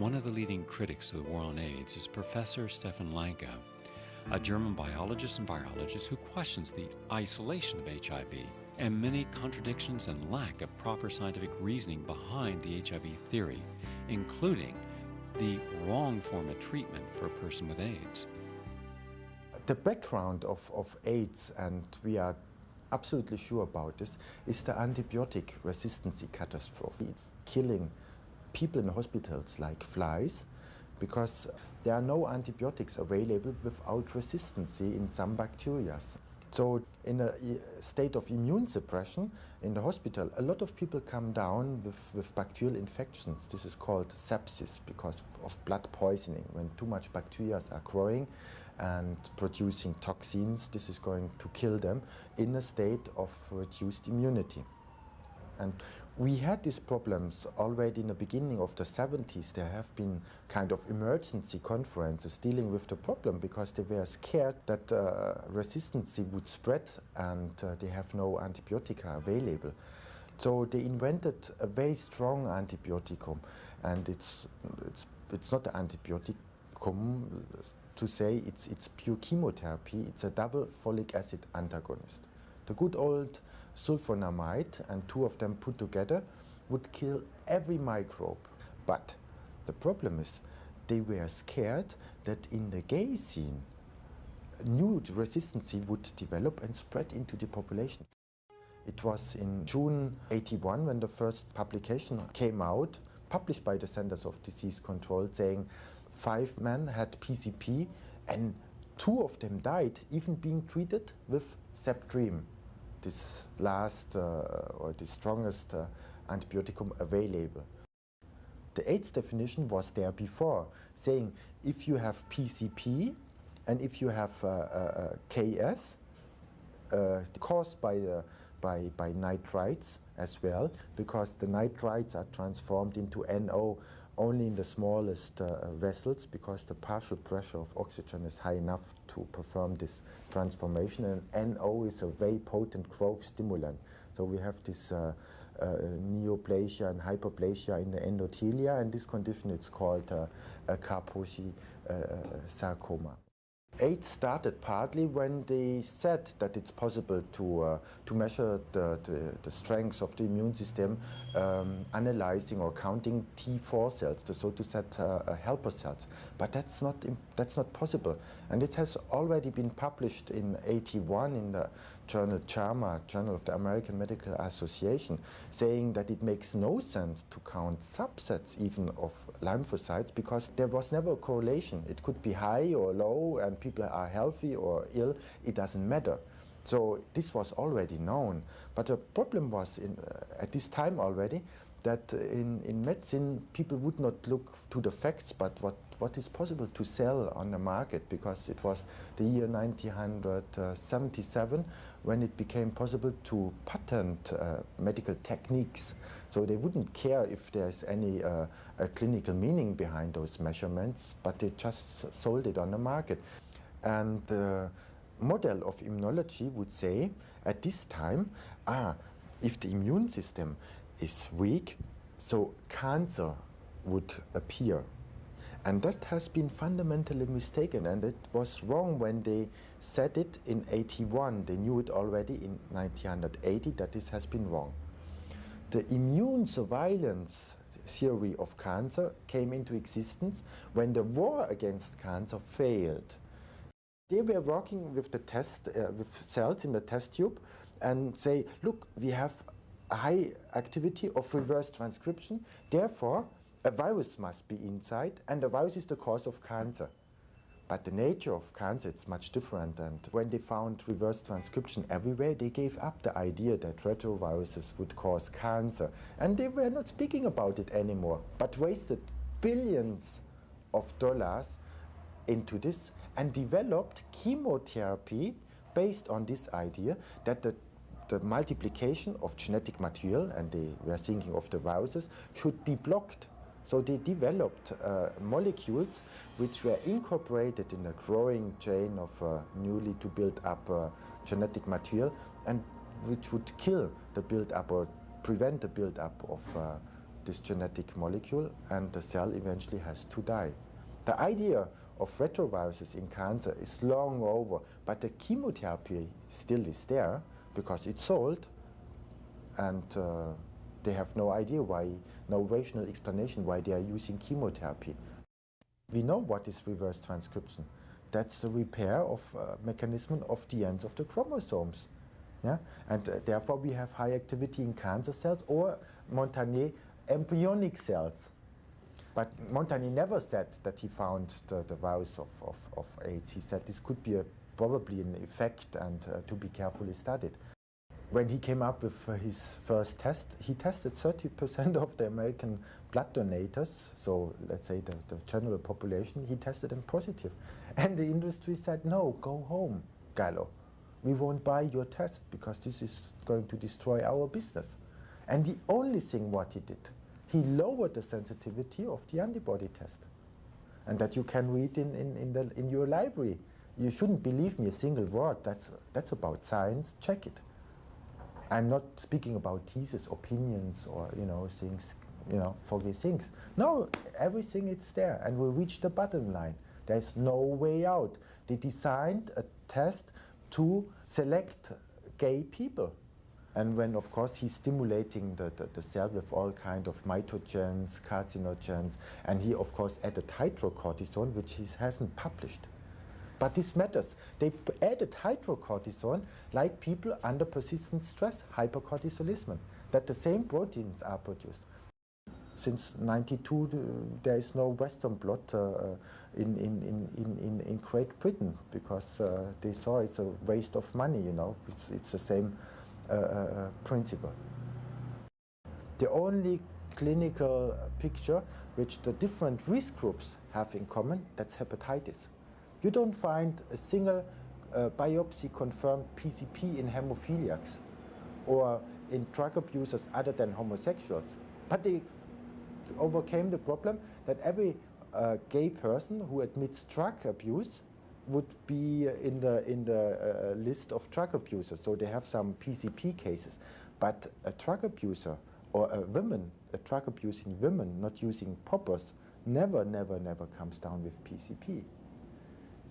One of the leading critics of the war on AIDS is Professor Stefan Lanka, a German biologist and virologist who questions the isolation of HIV and many contradictions and lack of proper scientific reasoning behind the HIV theory, including the wrong form of treatment for a person with AIDS. The background of AIDS, and we are absolutely sure about this, is the antibiotic resistance catastrophe, killing people in hospitals like flies, because there are no antibiotics available without resistance in some bacteria. So in a state of immune suppression in the hospital, a lot of people come down with bacterial infections. This is called sepsis because of blood poisoning. When too much bacteria are growing and producing toxins, this is going to kill them in a state of reduced immunity. And we had these problems already in the beginning of the 70s. There have been kind of emergency conferences dealing with the problem because they were scared that resistance would spread and they have no antibiotica available. So they invented a very strong antibioticum, and it's not an antibioticum to say it's pure chemotherapy. It's a double folic acid antagonist. The good old sulfonamide, and two of them put together, would kill every microbe. But the problem is they were scared that in the gay scene, new resistance would develop and spread into the population. It was in June '81 when the first publication came out, published by the Centers of Disease Control, saying 5 men had PCP and 2 of them died, even being treated with Septrim, this last or the strongest antibioticum available. The AIDS definition was there before, saying if you have PCP and if you have KS caused by nitrites as well, because the nitrites are transformed into NO only in the smallest vessels, because the partial pressure of oxygen is high enough to perform this transformation, and NO is a very potent growth stimulant. So we have this neoplasia and hyperplasia in the endothelia, and this condition is called a Kaposi sarcoma. AIDS started partly when they said that it's possible to measure the strength of the immune system, analyzing or counting T4 cells, the so to say helper cells. But that's not possible. And it has already been published in '81 in the journal JAMA, Journal of the American Medical Association, saying that it makes no sense to count subsets even of lymphocytes because there was never a correlation. It could be high or low, and people are healthy or ill, it doesn't matter. So this was already known. But the problem was at this time already that in medicine people would not look to the facts but what is possible to sell on the market, because it was the year 1977 when it became possible to patent medical techniques. So they wouldn't care if there's any a clinical meaning behind those measurements, but they just sold it on the market. And the model of immunology would say at this time, if the immune system is weak, so cancer would appear. And that has been fundamentally mistaken, and it was wrong when they said it in '81. They knew it already in 1980 that this has been wrong. The immune surveillance theory of cancer came into existence when the war against cancer failed. They were working with the test, with cells in the test tube, and say, look, we have a high activity of reverse transcription, therefore a virus must be inside, and the virus is the cause of cancer. But the nature of cancer is much different, and when they found reverse transcription everywhere, they gave up the idea that retroviruses would cause cancer, and they were not speaking about it anymore, but wasted billions of dollars into this and developed chemotherapy based on this idea that the multiplication of genetic material, and they were thinking of the viruses, should be blocked. So they developed molecules which were incorporated in a growing chain of newly to build up genetic material, and which would kill the build-up or prevent the build-up of this genetic molecule, and the cell eventually has to die. The idea of retroviruses in cancer is long over, but the chemotherapy still is there because it's sold, and they have no idea why, no rational explanation why they are using chemotherapy. We know what is reverse transcription. That's the repair of mechanism of the ends of the chromosomes. Yeah? And therefore we have high activity in cancer cells or Montagnier embryonic cells. But Montagnier never said that he found the virus of AIDS. He said this could be probably an effect and to be carefully studied. When he came up with his first test, he tested 30% of the American blood donators, so let's say the general population, he tested them positive. And the industry said, no, go home, Gallo. We won't buy your test because this is going to destroy our business. And the only thing what he did, he lowered the sensitivity of the antibody test. And that you can read in your library. You shouldn't believe me a single word. That's about science. Check it. I'm not speaking about thesis, opinions, or things, foggy things. No, everything is there, and we reach the bottom line. There's no way out. They designed a test to select gay people. And when, of course, he's stimulating the cell with all kind of mitogens, carcinogens, and he, of course, added hydrocortisone, which he hasn't published. But this matters. They added hydrocortisone like people under persistent stress, hypercortisolism, that the same proteins are produced. Since '92, there is no Western blot in Great Britain because they saw it's a waste of money, It's the same principle. The only clinical picture which the different risk groups have in common, that's hepatitis. You don't find a single biopsy-confirmed PCP in hemophiliacs or in drug abusers other than homosexuals. But they overcame the problem that every gay person who admits drug abuse would be in the list of drug abusers. So they have some PCP cases. But a drug abuser or a drug abusing women not using poppers never comes down with PCP.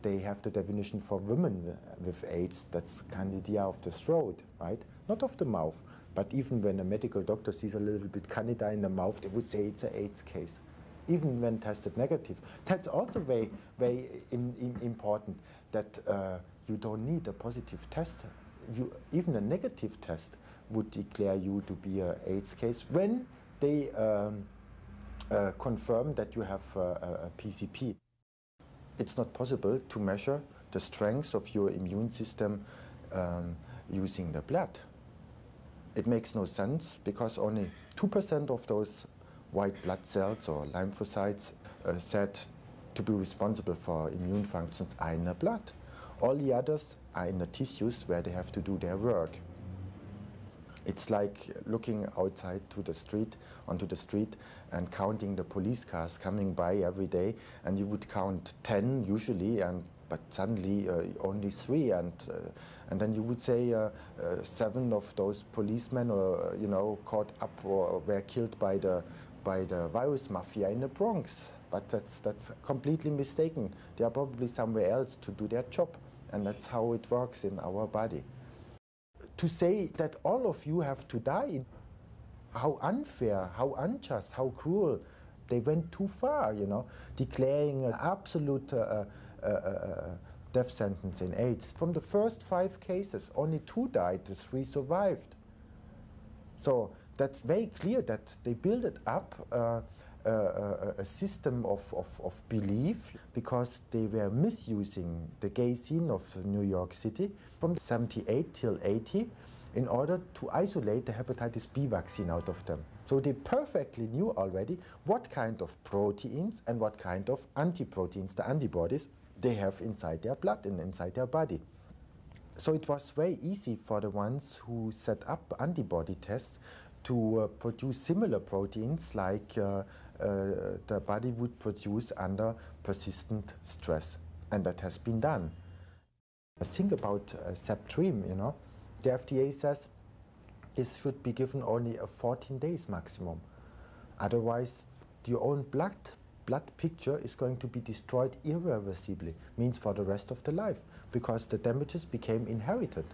They have the definition for women with AIDS, that's candida of the throat, right? Not of the mouth. But even when a medical doctor sees a little bit candida in the mouth, they would say it's an AIDS case, even when tested negative. That's also very important, that you don't need a positive test. Even a negative test would declare you to be an AIDS case when they confirm that you have a PCP. It's not possible to measure the strength of your immune system using the blood. It makes no sense because only 2% of those white blood cells or lymphocytes said to be responsible for immune functions are in the blood. All the others are in the tissues where they have to do their work. It's like looking outside onto the street and counting the police cars coming by every day, and you would count 10 usually, but suddenly only 3, and then you would say 7 of those policemen caught up or were killed by the virus mafia in the Bronx. But that's completely mistaken. They are probably somewhere else to do their job, and that's how it works in our body. To say that all of you have to die, how unfair, how unjust, how cruel. They went too far, declaring an absolute death sentence in AIDS. From the first 5 cases, only 2 died, the 3 survived. So that's very clear that they built it up a system of belief because they were misusing the gay scene of New York City from 78 till 80 in order to isolate the hepatitis B vaccine out of them. So they perfectly knew already what kind of proteins and what kind of antiproteins, the antibodies, they have inside their blood and inside their body. So it was very easy for the ones who set up antibody tests to produce similar proteins like the body would produce under persistent stress. And that has been done. Think about Septrim, The FDA says this should be given only 14 days maximum. Otherwise, your own blood picture is going to be destroyed irreversibly, means for the rest of the life, because the damages became inherited.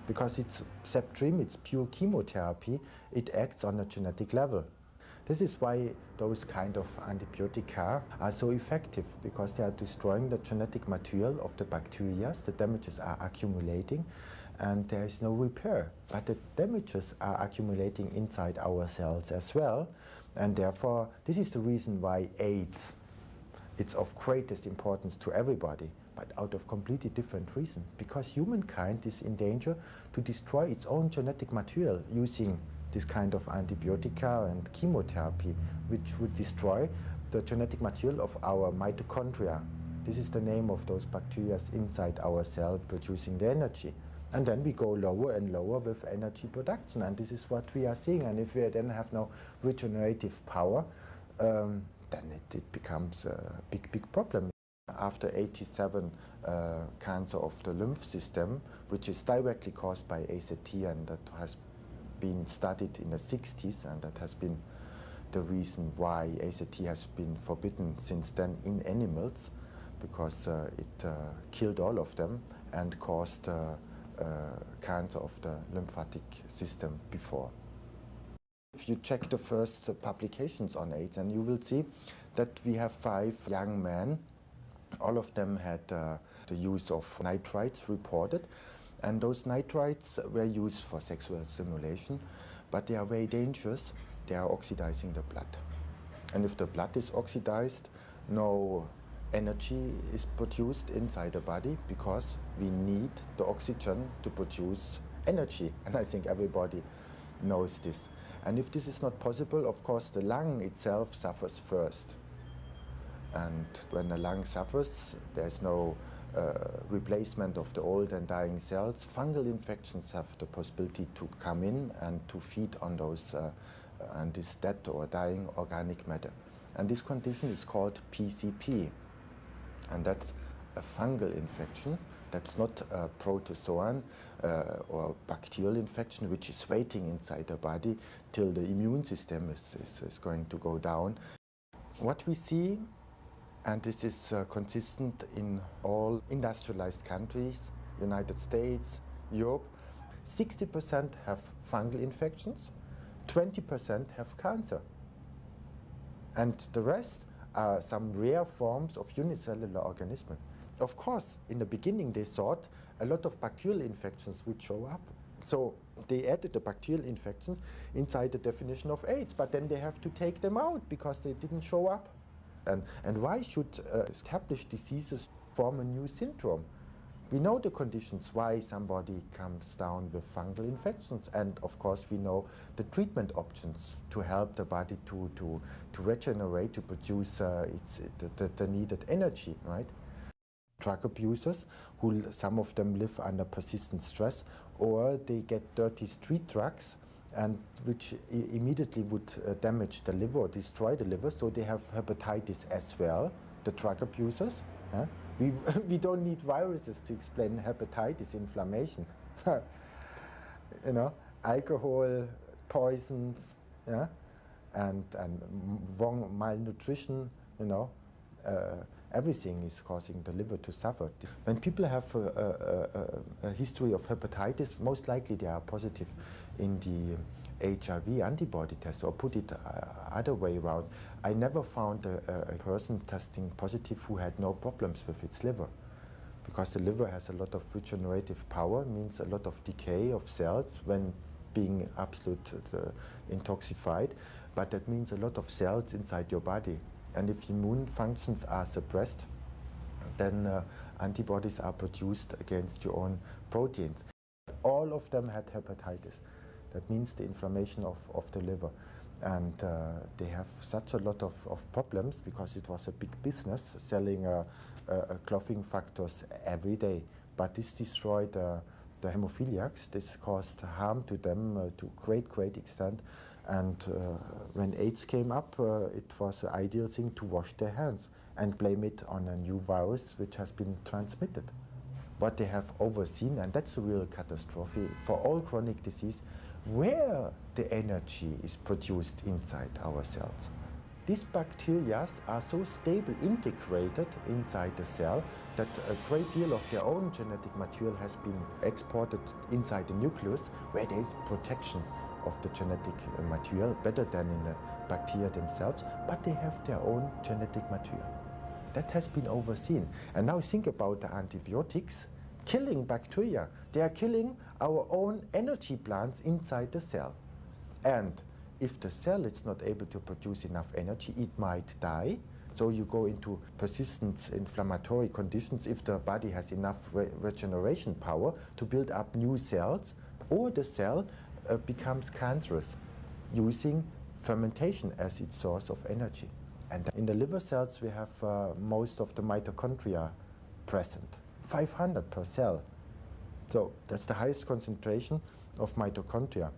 Because it's Septrim, it's pure chemotherapy, it acts on a genetic level. This is why those kind of antibiotica are so effective, because they are destroying the genetic material of the bacteria, the damages are accumulating, and there is no repair. But the damages are accumulating inside our cells as well, and therefore this is the reason why AIDS, it's of greatest importance to everybody, but out of completely different reason. Because humankind is in danger to destroy its own genetic material using this kind of antibiotica and chemotherapy, which would destroy the genetic material of our mitochondria. This is the name of those bacteria inside our cell producing the energy. And then we go lower and lower with energy production, and this is what we are seeing. And if we then have no regenerative power, then it becomes a big problem. After 87 cancer of the lymph system, which is directly caused by AZT, and that has been studied in the 60s, and that has been the reason why AZT has been forbidden since then in animals, because it killed all of them and caused cancer of the lymphatic system before. If you check the first publications on AIDS, and you will see that we have 5 young men. All of them had the use of nitrites reported, and those nitrites were used for sexual stimulation, but they are very dangerous. They are oxidizing the blood. And if the blood is oxidized, no energy is produced inside the body, because we need the oxygen to produce energy. And I think everybody knows this. And if this is not possible, of course, the lung itself suffers first. And when the lung suffers, there's no replacement of the old and dying cells. Fungal infections have the possibility to come in and to feed on those and this dead or dying organic matter. And this condition is called PCP. And that's a fungal infection. That's not a protozoan or bacterial infection, which is waiting inside the body till the immune system is going to go down. What we see, and this is consistent in all industrialized countries, United States, Europe, 60% have fungal infections, 20% have cancer. And the rest are some rare forms of unicellular organisms. Of course, in the beginning they thought a lot of bacterial infections would show up. So they added the bacterial infections inside the definition of AIDS, but then they have to take them out because they didn't show up. And why should established diseases form a new syndrome? We know the conditions why somebody comes down with fungal infections, and of course we know the treatment options to help the body to regenerate, to produce the needed energy, right? Drug abusers, who some of them live under persistent stress, or they get dirty street drugs, and which immediately would damage the liver or destroy the liver, so they have hepatitis as well, the drug abusers. We don't need viruses to explain hepatitis, inflammation. You know, alcohol, poisons, yeah, and wrong malnutrition, you know, everything is causing the liver to suffer. When people have a history of hepatitis, most likely they are positive in the HIV antibody test, or put it other way around. I never found a person testing positive who had no problems with its liver, because the liver has a lot of regenerative power, means a lot of decay of cells when being absolutely intoxicated, but that means a lot of cells inside your body. And if immune functions are suppressed, then antibodies are produced against your own proteins. All of them had hepatitis. That means the inflammation of the liver. And they have such a lot of problems, because it was a big business selling clotting factors every day. But this destroyed the hemophiliacs. This caused harm to them to great extent. And when AIDS came up, it was an ideal thing to wash their hands and blame it on a new virus which has been transmitted. What they have overseen, and that's a real catastrophe for all chronic disease, where the energy is produced inside our cells. These bacteria are so stable, integrated inside the cell, that a great deal of their own genetic material has been exported inside the nucleus, where there is protection of the genetic material better than in the bacteria themselves, but they have their own genetic material. That has been overseen. And now think about the antibiotics killing bacteria. They are killing our own energy plants inside the cell. And if the cell is not able to produce enough energy, it might die. So you go into persistent inflammatory conditions if the body has enough regeneration power to build up new cells, or the cell becomes cancerous using fermentation as its source of energy. And in the liver cells we have most of the mitochondria present, 500 per cell. So that's the highest concentration of mitochondria.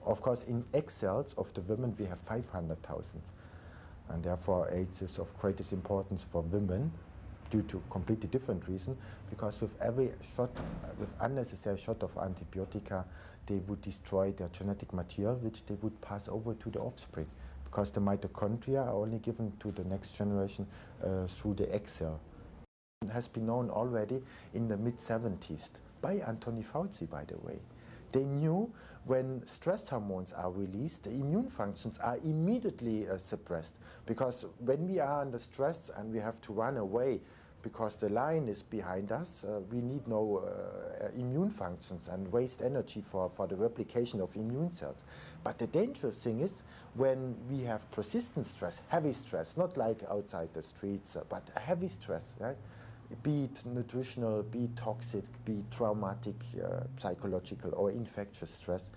Of course, in egg cells of the women we have 500,000. And therefore AIDS is of greatest importance for women due to completely different reason, because with every shot, with unnecessary shot of antibiotica, they would destroy their genetic material, which they would pass over to the offspring, because the mitochondria are only given to the next generation through the egg cell. It has been known already in the mid-70s by Anthony Fauci, by the way. They knew when stress hormones are released, the immune functions are immediately suppressed, because when we are under stress and we have to run away because the lion is behind us, we need no immune functions and waste energy for the replication of immune cells. But the dangerous thing is when we have persistent stress, heavy stress, not like outside the streets, but heavy stress, right? Be it nutritional, be it toxic, be it traumatic, psychological or infectious stress.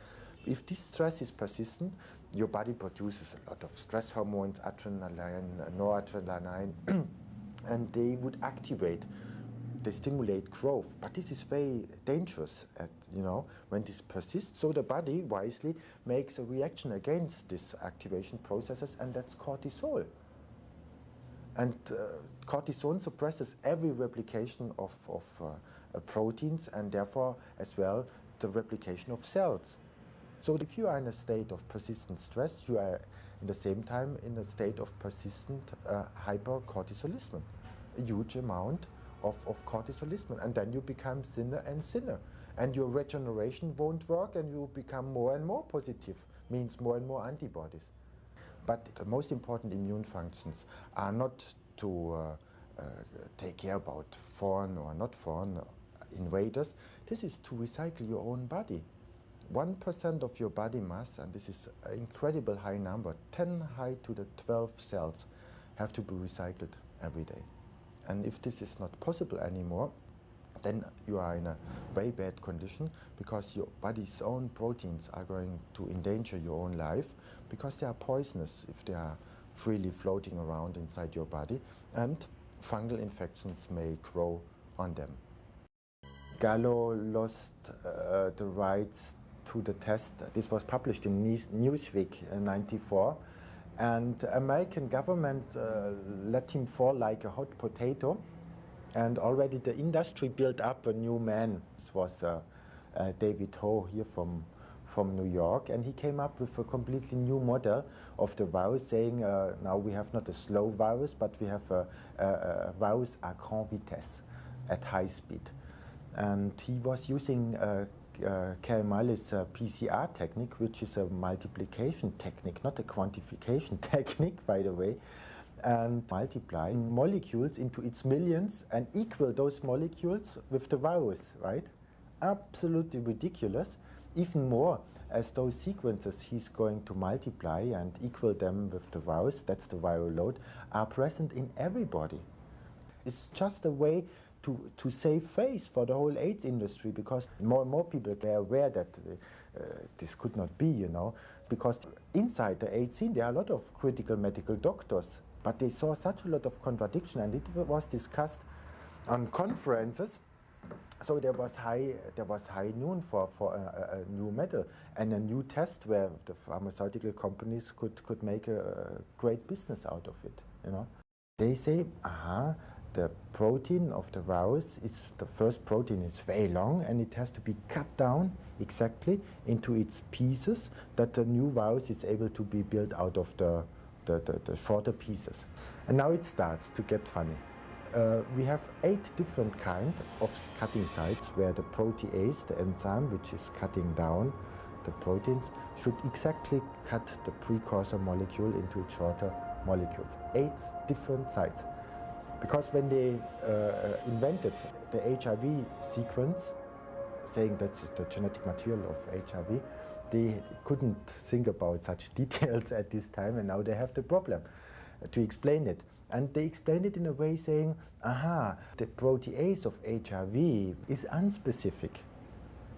If this stress is persistent, your body produces a lot of stress hormones, adrenaline, noradrenaline, and they would activate, they stimulate growth. But this is very dangerous, when this persists. So the body wisely makes a reaction against these activation processes, and that's cortisol. And cortisol suppresses every replication of proteins, and therefore as well the replication of cells. So if you are in a state of persistent stress, you are in the same time in a state of persistent hypercortisolism, a huge amount of cortisolism, and then you become thinner and thinner, and your regeneration won't work, and you become more and more positive, means more and more antibodies. But the most important immune functions are not to take care about foreign or not foreign invaders. This is to recycle your own body. 1% of your body mass, and this is an incredible high number, 10 high to the 12 cells, have to be recycled every day. And if this is not possible anymore, then you are in a very bad condition, because your body's own proteins are going to endanger your own life, because they are poisonous if they are freely floating around inside your body, and fungal infections may grow on them. Gallo lost the rights to the test. This was published in Newsweek in '94, and the American government let him fall like a hot potato. And already the industry built up a new man. This was David Ho here from New York, and he came up with a completely new model of the virus, saying now we have not a slow virus, but we have a virus à grande vitesse, at high speed. And he was using Kermali's PCR technique, which is a multiplication technique, not a quantification technique, by the way, and multiply molecules into its millions and equal those molecules with the virus, right? Absolutely ridiculous. Even more, as those sequences he's going to multiply and equal them with the virus, that's the viral load, are present in everybody. It's just a way to save face for the whole AIDS industry, because more and more people are aware that this could not be, because inside the AIDS scene there are a lot of critical medical doctors, but they saw such a lot of contradiction, and it was discussed on conferences. So there was high noon for a new medal and a new test where the pharmaceutical companies could make a great business out of it. They say, the protein of the virus, the first protein is very long and it has to be cut down exactly into its pieces that the new virus is able to be built out of the shorter pieces. And now it starts to get funny. We have 8 different kinds of cutting sites where the protease, the enzyme which is cutting down the proteins, should exactly cut the precursor molecule into its shorter molecules. 8 different sites. Because when they invented the HIV sequence, saying that's the genetic material of HIV, they couldn't think about such details at this time, and now they have the problem to explain it. And they explained it in a way saying, aha, the protease of HIV is unspecific.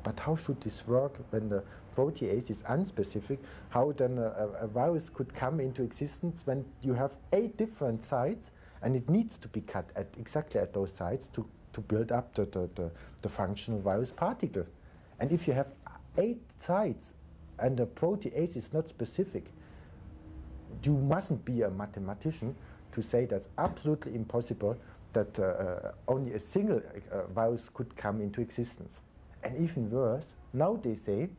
But how should this work when the protease is unspecific? How then a virus could come into existence when you have 8 different sites and it needs to be cut exactly at those sites to build up the functional virus particle? And if you have 8 sites and the protease is not specific, you mustn't be a mathematician to say that's absolutely impossible that only a single virus could come into existence. And even worse, now they say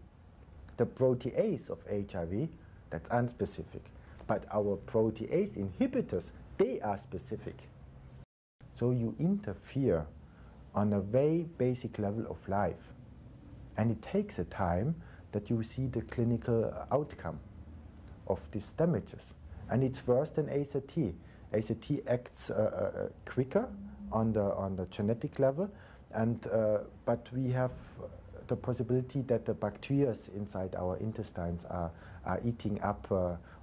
the protease of HIV, that's unspecific. But our protease inhibitors, they are specific. So you interfere on a very basic level of life. And it takes a time that you see the clinical outcome of these damages. And it's worse than AZT. AZT acts quicker on the genetic level, and but we have the possibility that the bacteria inside our intestines are eating up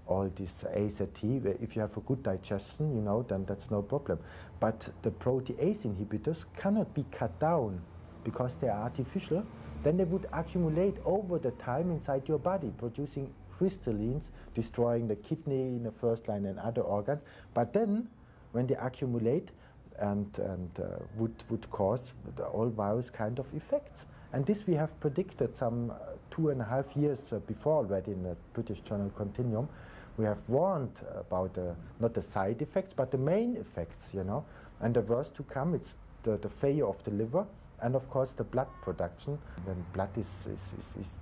all this AZT. If you have a good digestion, you know, then that's no problem. But the protease inhibitors cannot be cut down because they are artificial. Then they would accumulate over the time inside your body, producing crystallines, destroying the kidney in the first line and other organs. But then, when they accumulate, and would cause all various kind of effects. And this we have predicted some 2.5 years before already in the British journal Continuum. We have warned about not the side effects, but the main effects, you know. And the worst to come, it's the failure of the liver, and of course the blood production. When blood is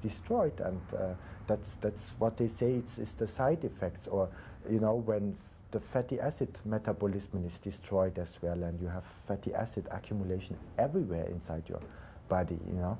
destroyed, and that's what they say is the side effects, or you know, when the fatty acid metabolism is destroyed as well, and you have fatty acid accumulation everywhere inside your body, you know.